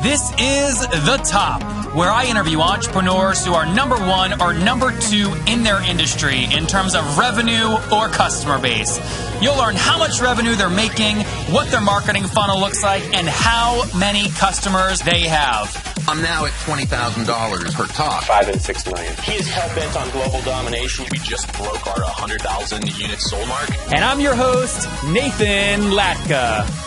This is The Top, where I interview entrepreneurs who are number one or number two in their industry in terms of revenue or customer base. You'll learn how much revenue they're making, what their marketing funnel looks like, and how many customers they have. I'm now at $20,000 per talk. 5 and 6 million. He is hell-bent on global domination. We just broke our 100,000 unit sold mark. And I'm your host, Nathan Latka.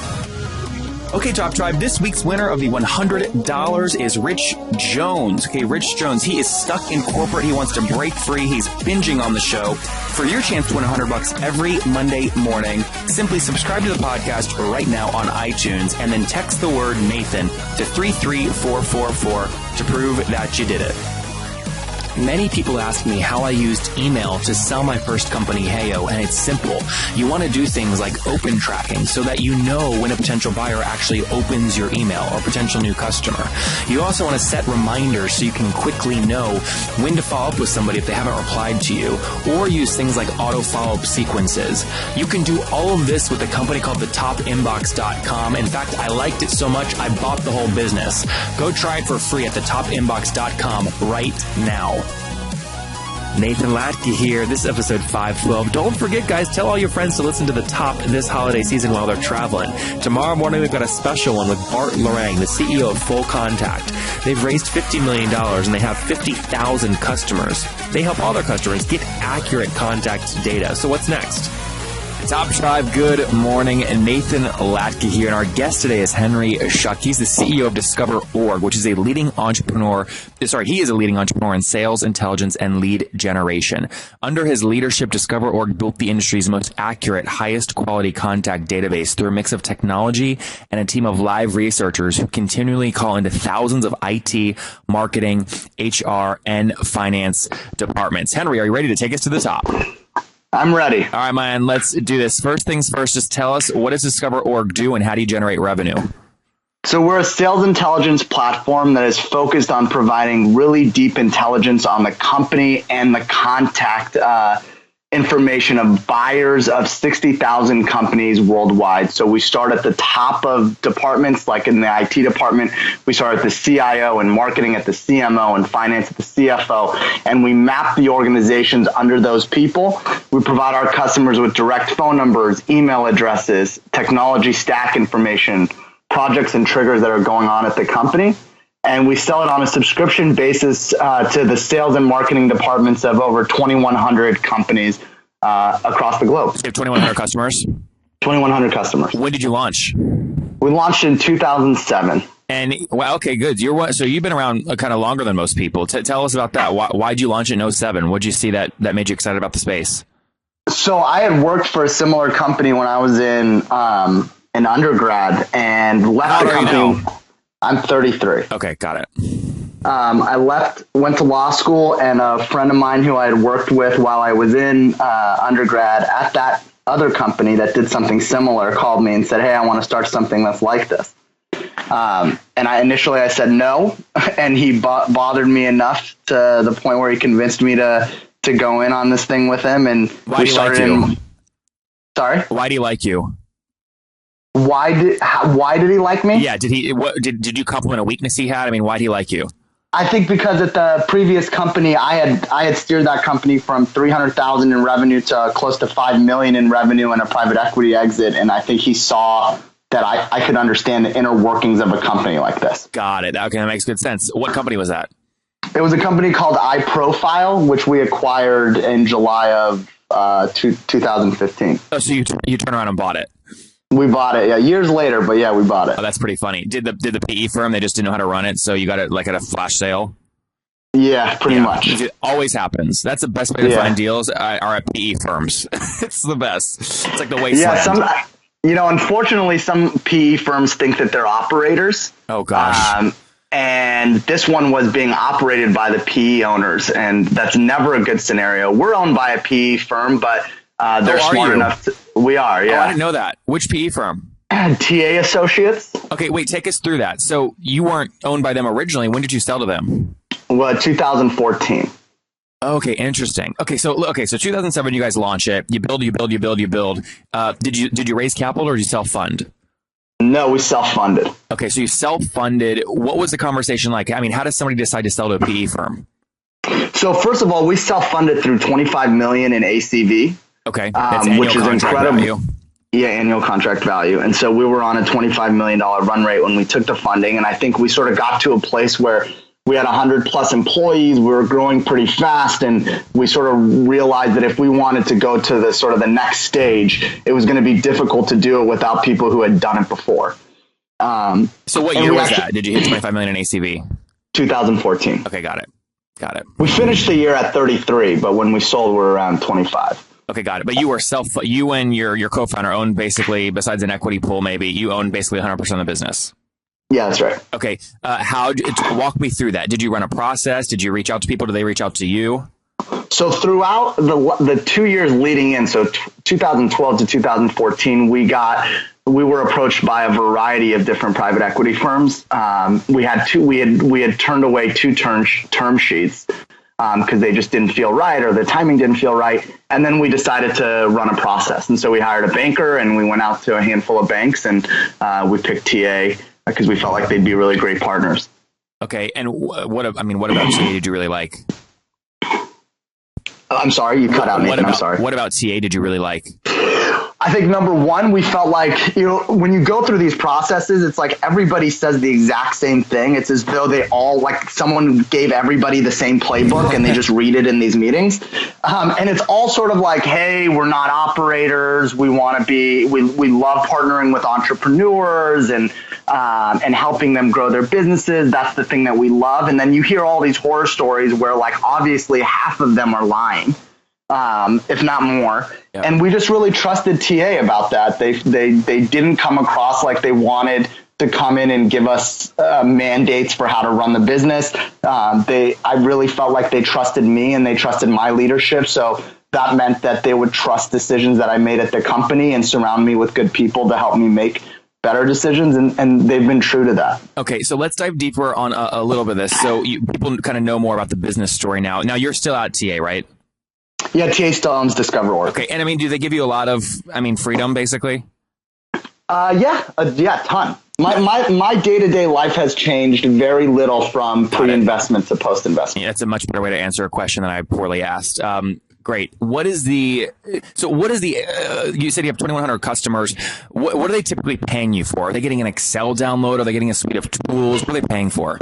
Okay, Top Tribe, this week's winner of the $100 is Rich Jones. Okay, Rich Jones, he is stuck in corporate. He wants to break free. He's binging on the show. For your chance to win $100 every Monday morning, simply subscribe to the podcast right now on iTunes and then text the word Nathan to 33444 to prove that you did it. Many people ask me how I used email to sell my first company, Heyo, and it's simple. You want to do things like open tracking so that you know when a potential buyer actually opens your email or potential new customer. You also want to set reminders so you can quickly know when to follow up with somebody if they haven't replied to you, or use things like auto follow-up sequences. You can do all of this with a company called thetopinbox.com. In fact, I liked it so much, I bought the whole business. Go try it for free at thetopinbox.com right now. Nathan Latka here. This is episode 512. Don't forget, guys, tell all your friends to listen to The Top this holiday season while they're traveling. Tomorrow morning, we've got a special one with Bart Lorang, the CEO of Full Contact. They've raised $50 million and they have 50,000 customers. They help all their customers get accurate contact data. So what's next? Top Tribe, good morning. Nathan Latka here, and our guest today is Henry Schuck. He's the CEO of DiscoverOrg, which is a leading entrepreneur. He is a leading entrepreneur in sales, intelligence, and lead generation. Under his leadership, DiscoverOrg built the industry's most accurate, highest quality contact database through a mix of technology and a team of live researchers who continually call into thousands of IT, marketing, HR, and finance departments. Henry, are you ready to take us to the top? I'm ready. All right, man, let's do this. First things first, just tell us, what does DiscoverOrg do and how do you generate revenue? So we're a sales intelligence platform that is focused on providing really deep intelligence on the company and the contact information of buyers of 60,000 companies worldwide. So we start at the top of departments, like in the IT department. We start at the CIO and marketing at the CMO and finance at the CFO. And we map the organizations under those people. We provide our customers with direct phone numbers, email addresses, technology stack information, projects and triggers that are going on at the company. And we sell it on a subscription basis to the sales and marketing departments of over 2,100 companies across the globe. You have 2,100 customers? 2,100 customers. When did you launch? We launched in 2007. And, well, okay, good. So you've been around kind of longer than most people. Tell us about that. Why'd you launch in 2007? What did you see that made you excited about the space? So I had worked for a similar company when I was in undergrad and left the company. I'm 33. Okay, got it. I went to law school, and a friend of mine who I had worked with while I was in undergrad at that other company that did something similar called me and said, hey, I want to start something that's like this. And I said no, and he bothered me enough to the point where he convinced me to go in on this thing with him. And why do you like you? Sorry? Why do you like you? Why did he like me? Yeah, did you compliment a weakness he had? I mean, why do he like you? I think because at the previous company, I had steered that company from 300,000 in revenue to close to 5 million in revenue and a private equity exit, and I think he saw that I could understand the inner workings of a company like this. Got it. Okay, that makes good sense. What company was that? It was a company called iProfile, which we acquired in July of 2015. Oh, so you turned around and bought it? We bought it, yeah, years later, but yeah, we bought it. Oh, that's pretty funny. Did the PE firm, they just didn't know how to run it, so you got it like at a flash sale? Yeah, pretty much. It always happens. That's the best way to find deals are at PE firms. It's the best. It's like the wasteland. Yeah, unfortunately, some PE firms think that they're operators. Oh, gosh. And this one was being operated by the PE owners, and that's never a good scenario. We're owned by a PE firm, but they're smart enough to... We are, yeah. Oh, I didn't know that. Which PE firm? TA Associates. Okay, wait, take us through that. So you weren't owned by them originally. When did you sell to them? Well, 2014. Okay, interesting. Okay, so 2007, you guys launch it. You build. Did you raise capital or did you self-fund? No, we self-funded. Okay, so you self-funded. What was the conversation like? I mean, how does somebody decide to sell to a PE firm? So first of all, we self-funded through $25 million in ACV. Okay, that's annual which is incredible. Value. Yeah, annual contract value. And so we were on a $25 million run rate when we took the funding. And I think we sort of got to a place where we had 100 plus employees. We were growing pretty fast. And we sort of realized that if we wanted to go to the sort of the next stage, it was going to be difficult to do it without people who had done it before. So what year was that? Did you hit 25 million in ACV? 2014. Okay, got it. We finished the year at 33, but when we sold, we were around 25. Okay, got it. But you and your co-founder owned basically, besides an equity pool, maybe you owned basically 100% of the business. Yeah, that's right. Okay, walk me through that. Did you run a process? Did you reach out to people? Did they reach out to you? So throughout the 2 years leading in, so 2012 to 2014, we were approached by a variety of different private equity firms. We had turned away two term sheets because they just didn't feel right or the timing didn't feel right. And then we decided to run a process. And so we hired a banker and we went out to a handful of banks and we picked TA because we felt like they'd be really great partners. Okay. And what about TA did you really like? I'm sorry, you cut out, Nathan. I'm sorry. What about TA did you really like? I think number one, we felt like, when you go through these processes, it's like everybody says the exact same thing. It's as though they all, like someone gave everybody the same playbook and they just read it in these meetings. And it's all sort of like, hey, we're not operators. We want to be, we love partnering with entrepreneurs and helping them grow their businesses. That's the thing that we love. And then you hear all these horror stories where like, obviously half of them are lying. If not more. Yep. And we just really trusted TA about that. They didn't come across like they wanted to come in and give us mandates for how to run the business. I really felt like they trusted me and they trusted my leadership. So that meant that they would trust decisions that I made at the company and surround me with good people to help me make better decisions. And they've been true to that. Okay. So let's dive deeper on a little bit of this. So people kind of know more about the business story now. Now you're still at TA, right? Yeah, TA still owns DiscoverOrg. Okay, and I mean, do they give you a lot of, freedom, basically? Yeah, ton. My day-to-day life has changed very little from pre-investment to post-investment. Yeah, that's a much better way to answer a question than I poorly asked. Great. You said you have 2,100 customers. What are they typically paying you for? Are they getting an Excel download? Are they getting a suite of tools? What are they paying for?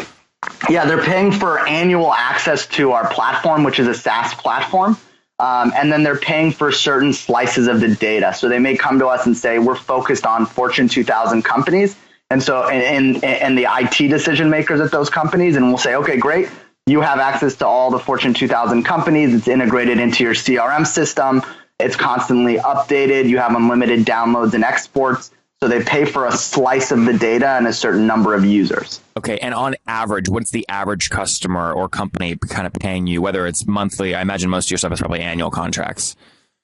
Yeah, they're paying for annual access to our platform, which is a SaaS platform. And then they're paying for certain slices of the data. So they may come to us and say, we're focused on Fortune 2000 companies. And so, and the IT decision makers at those companies. And we'll say, okay, great. You have access to all the Fortune 2000 companies. It's integrated into your CRM system. It's constantly updated. You have unlimited downloads and exports. So they pay for a slice of the data and a certain number of users. Okay. And on average, what's the average customer or company kind of paying you, whether it's monthly? I imagine most of your stuff is probably annual contracts.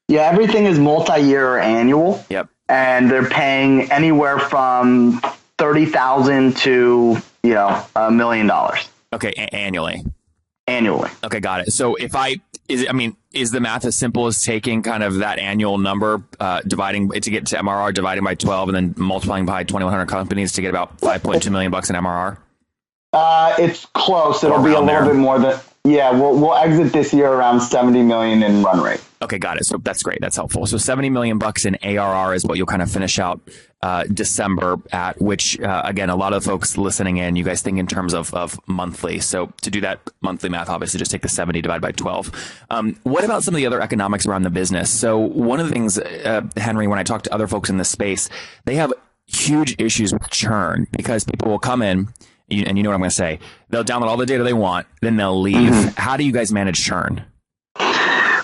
Yeah, everything is multi-year or annual. Yep. And they're paying anywhere from $30,000 to, $1 million. Okay. Annually. Okay. Got it. So is the math as simple as taking kind of that annual number, dividing to get to MRR, dividing by 12 and then multiplying by 2,100 companies to get about $5.2 million in MRR? It's close. It'll be a little bit more than, we'll exit this year around 70 million in run rate. Okay, got it. So that's great. That's helpful. So 70 million bucks in ARR is what you'll kind of finish out December at, which again, a lot of folks listening in, you guys think in terms of monthly. So to do that monthly math, obviously just take the 70 divided by 12. What about some of the other economics around the business? So one of the things, Henry, when I talk to other folks in this space, they have huge issues with churn because people will come in and you know what I'm going to say. They'll download all the data they want, then they'll leave. Mm-hmm. How do you guys manage churn?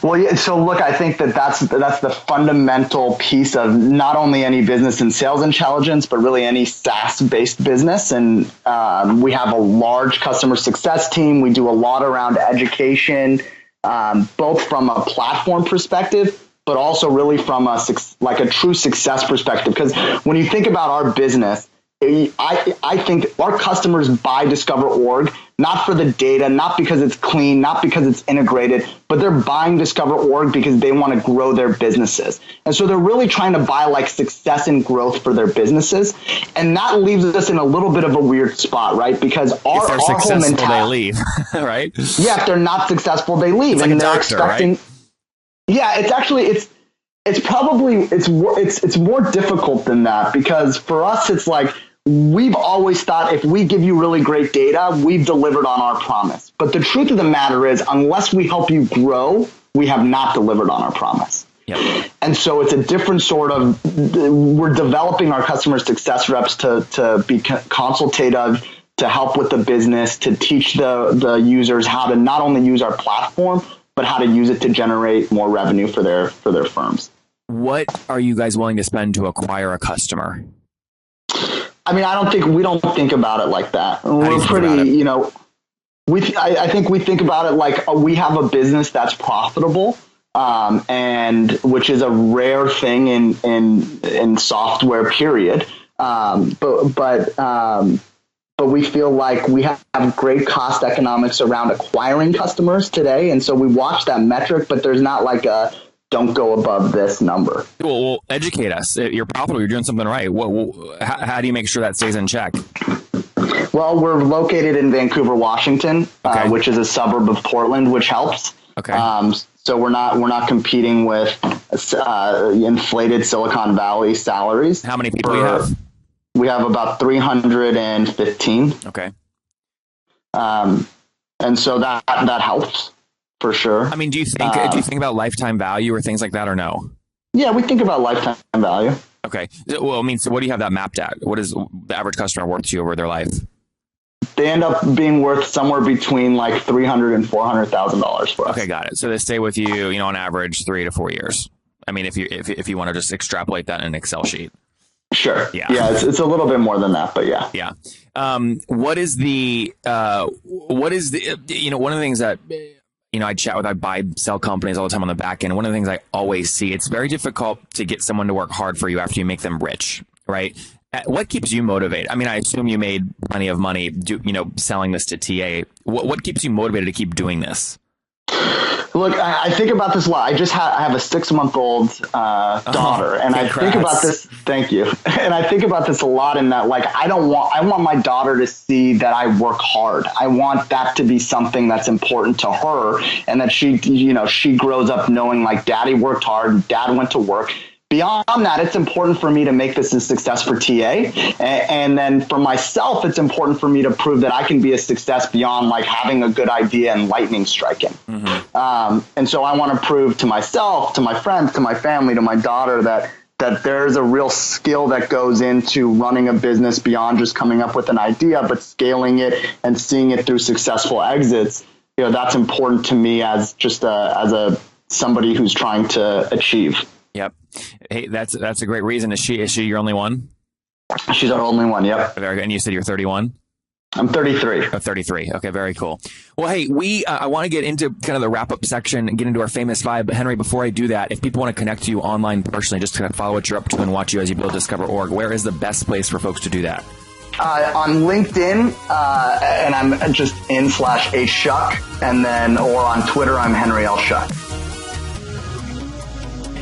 Well, yeah, so look, I think that's the fundamental piece of not only any business and sales intelligence, but really any SaaS-based business. And we have a large customer success team. We do a lot around education, both from a platform perspective, but also really from a true success perspective. Because when you think about our business, I think our customers buy DiscoverOrg not for the data, not because it's clean, not because it's integrated, but they're buying DiscoverOrg because they want to grow their businesses. And so they're really trying to buy like success and growth for their businesses. And that leaves us in a little bit of a weird spot, right? Because if they're successful, they leave, right? Yeah, if they're not successful, they leave. It's like and a doctor, right? Yeah, it's actually, it's probably more difficult than that, because for us, it's like, we've always thought if we give you really great data, we've delivered on our promise. But the truth of the matter is, unless we help you grow, we have not delivered on our promise. Yep. And so it's a different sort of, we're developing our customer success reps to be consultative, to help with the business, to teach the users how to not only use our platform, but how to use it to generate more revenue for their firms. What are you guys willing to spend to acquire a customer? I mean, we don't think about it like that. We're pretty, I think we think about it like we have a business that's profitable, and which is a rare thing in software, period. But we feel like we have great cost economics around acquiring customers today. And so we watch that metric, but there's not like a don't go above this number. Well, educate us. You're profitable. You're doing something right. How do you make sure that stays in check? Well, we're located in Vancouver, Washington, okay. Which is a suburb of Portland, which helps. Okay. So we're not competing with inflated Silicon Valley salaries. How many people do you have? We have about 315. Okay. And so that helps. For sure. I mean, do you think about lifetime value or things like that, or no? Yeah, we think about lifetime value. Okay. Well, I mean, so what do you have that mapped at? What is the average customer worth to you over their life? They end up being worth somewhere between like $300,000 and $400,000 for us. Okay, got it. So they stay with you, on average 3 to 4 years. I mean, if you want to just extrapolate that in an Excel sheet. Sure. Yeah. It's a little bit more than that, but yeah. Yeah. What is the one of the things that I buy, sell companies all the time on the back end. One of the things I always see, it's very difficult to get someone to work hard for you after you make them rich, right? What keeps you motivated? I mean, I assume you made plenty of money, selling this to TA. What keeps you motivated to keep doing this? Look, I think about this a lot. I have a 6-month-old daughter, and congrats. I think about this. Thank you. And I think about this a lot in that, like, I want my daughter to see that I work hard. I want that to be something that's important to her, and that she grows up knowing like Daddy worked hard, Dad went to work. Beyond that, it's important for me to make this a success for TA. And then for myself, it's important for me to prove that I can be a success beyond like having a good idea and lightning striking. Mm-hmm. And so I want to prove to myself, to my friends, to my family, to my daughter that there's a real skill that goes into running a business beyond just coming up with an idea, but scaling it and seeing it through successful exits. That's important to me as just somebody who's trying to achieve. Yep. Hey, that's a great reason. Is she your only one? She's our only one. Yep. Very good. And you said you're 31? I'm 33. Oh, 33. Okay, very cool. Well, hey, I want to get into kind of the wrap-up section and get into our famous 5. But Henry, before I do that, if people want to connect to you online personally, just to kind of follow what you're up to and watch you as you build DiscoverOrg, where is the best place for folks to do that? On LinkedIn, and I'm just /Schuck, and then, or on Twitter, I'm Henry L. Schuck.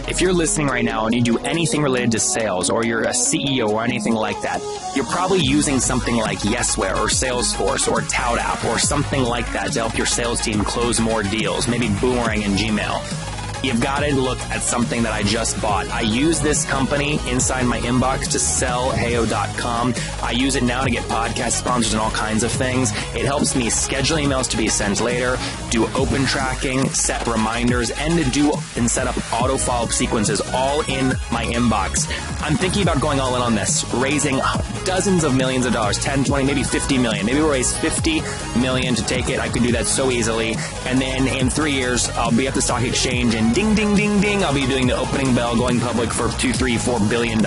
If you're listening right now and you do anything related to sales, or you're a CEO or anything like that, you're probably using something like Yesware or Salesforce or ToutApp or something like that to help your sales team close more deals, maybe Boomerang and Gmail. You've got to look at something that I just bought. I use this company inside my inbox to sell Heyo.com. I use it now to get podcast sponsors and all kinds of things. It helps me schedule emails to be sent later, do open tracking, set reminders, and to set up auto follow-up sequences all in my inbox. I'm thinking about going all in on this, raising dozens of millions of dollars, 10, 20, maybe 50 million. Maybe we'll raise 50 million to take it. I could do that so easily. And then in 3 years, I'll be at the stock exchange and ding, ding, ding, ding, I'll be doing the opening bell, going public for $2, $3, $4 billion.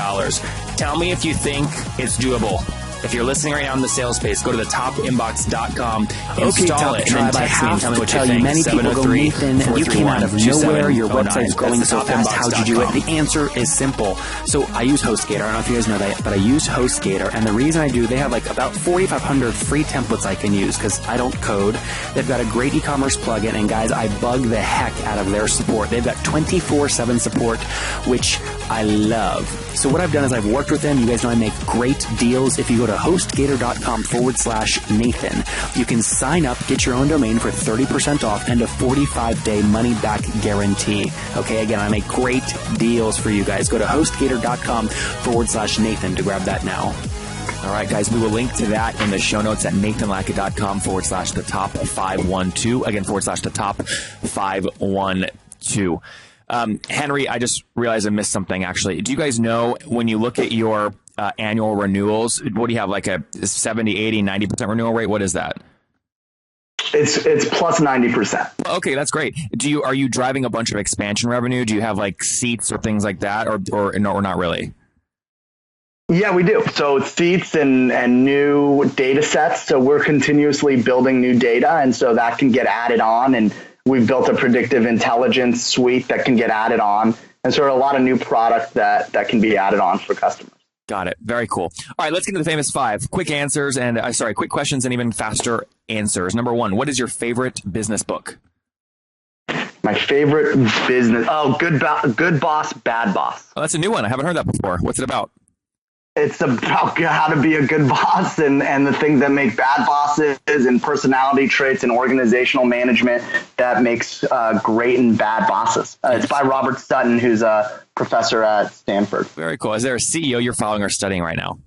Tell me if you think it's doable. If you're listening right now in the sales space, go to the topinbox.com, Okay, install Top it, and then Tribe, I text me and have tell me to what tell you you, think. many people go, Nathan, you came out of nowhere, your website's growing so fast, how'd you do it? The answer is simple. So I use HostGator. I don't know if you guys know that, but I use HostGator, and the reason I do, they have like about 4,500 free templates I can use because I don't code. They've got a great e-commerce plugin, and guys, I bug the heck out of their support. They've got 24/7 support, which I love. So what I've done is I've worked with them. You guys know I make great deals. If you go to HostGator.com/Nathan, you can sign up, get your own domain for 30% off and a 45-day money-back guarantee. Okay, again, I make great deals for you guys. Go to HostGator.com/Nathan to grab that now. All right, guys, we will link to that in the show notes at nathanlackett.com/the top 512. Again, /the top 512. Henry, I just realized I missed something, actually. Do you guys know when you look at your annual renewals, what do you have, like a 70, 80, 90% renewal rate? What is that? It's plus 90%. Okay, that's great. Are you driving a bunch of expansion revenue? Do you have like seats or things like that, or not really? Yeah, we do. So seats and new data sets. So we're continuously building new data, and so that can get added on. And we've built a predictive intelligence suite that can get added on. And so there are a lot of new products that can be added on for customers. Got it. Very cool. All right, let's get into the famous 5. Quick answers and quick questions and even faster answers. Number 1, what is your favorite business book? My favorite business. Oh, Good Boss, Bad Boss. Oh, that's a new one. I haven't heard that before. What's it about? It's about how to be a good boss and the things that make bad bosses and personality traits and organizational management that makes great and bad bosses. It's by Robert Sutton, who's a professor at Stanford. Very cool. Is there a CEO you're following or studying right now?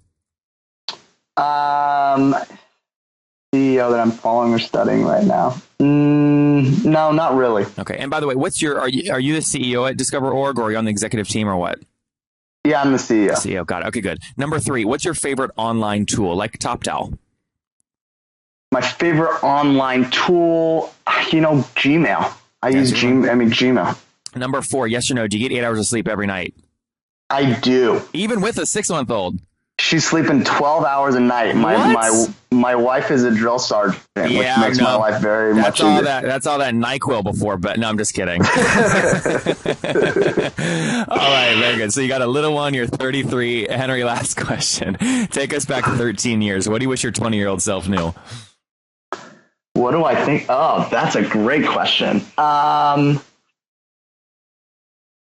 CEO that I'm following or studying right now? No, not really. Okay. And by the way, are you the CEO at DiscoverOrg, or are you on the executive team, or what? Yeah, I'm the CEO. CEO, got it. Okay, good. Number 3, what's your favorite online tool, like TopTal? My favorite online tool, Gmail. I use Gmail. Number 4, yes or no, do you get 8 hours of sleep every night? I do. Even with a 6-month-old? She's sleeping 12 hours a night. My wife is a drill sergeant, which makes my life very much easier. That's all that NyQuil before, but no, I'm just kidding. All right, very good. So you got a little one, you're 33. Henry, last question. Take us back 13 years. What do you wish your 20-year-old self knew? What do I think? Oh, that's a great question.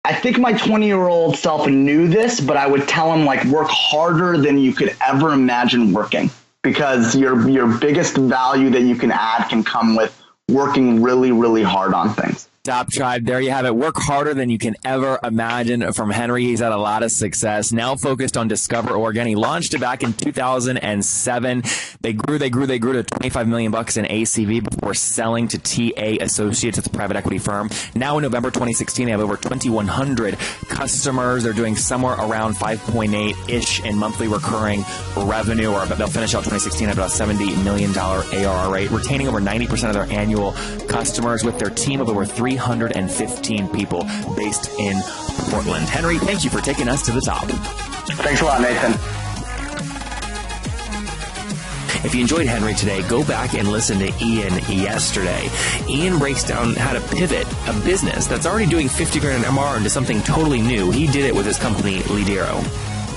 I think my 20-year-old self knew this, but I would tell him, work harder than you could ever imagine working, because your biggest value that you can add can come with working really, really hard on things. Top Tribe, there you have it. Work harder than you can ever imagine from Henry. He's had a lot of success. Now focused on DiscoverOrg. He launched it back in 2007. They grew to $25 million in ACV before selling to TA Associates. It's a private equity firm. Now in November 2016, they have over 2,100 customers. They're doing somewhere around 5.8-ish in monthly recurring revenue, or they'll finish out 2016 at about $70 million ARR rate, retaining over 90% of their annual customers with their team of over 315 people based in Portland. Henry, thank you for taking us to the top. Thanks a lot, Nathan. If you enjoyed Henry today, go back and listen to Ian yesterday. Ian breaks down how to pivot a business that's already doing $50,000 in MRR into something totally new. He did it with his company, Lidero.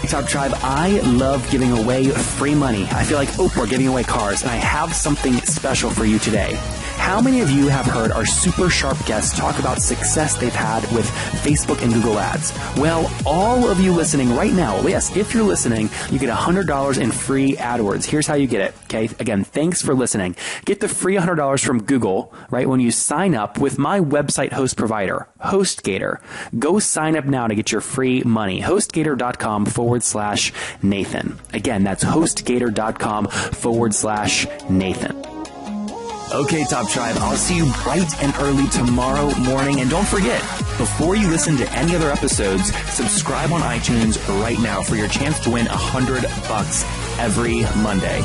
Top Tribe, I love giving away free money. I feel like Oprah giving away cars, and I have something special for you today. How many of you have heard our super sharp guests talk about success they've had with Facebook and Google Ads? Well, all of you listening right now, yes, if you're listening, you get $100 in free AdWords. Here's how you get it. Okay. Again, thanks for listening. Get the free $100 from Google, right, when you sign up with my website host provider, HostGator. Go sign up now to get your free money. HostGator.com/Nathan. Again, that's HostGator.com/Nathan. Okay, Top Tribe, I'll see you bright and early tomorrow morning. And don't forget, before you listen to any other episodes, subscribe on iTunes right now for your chance to win $100 every Monday.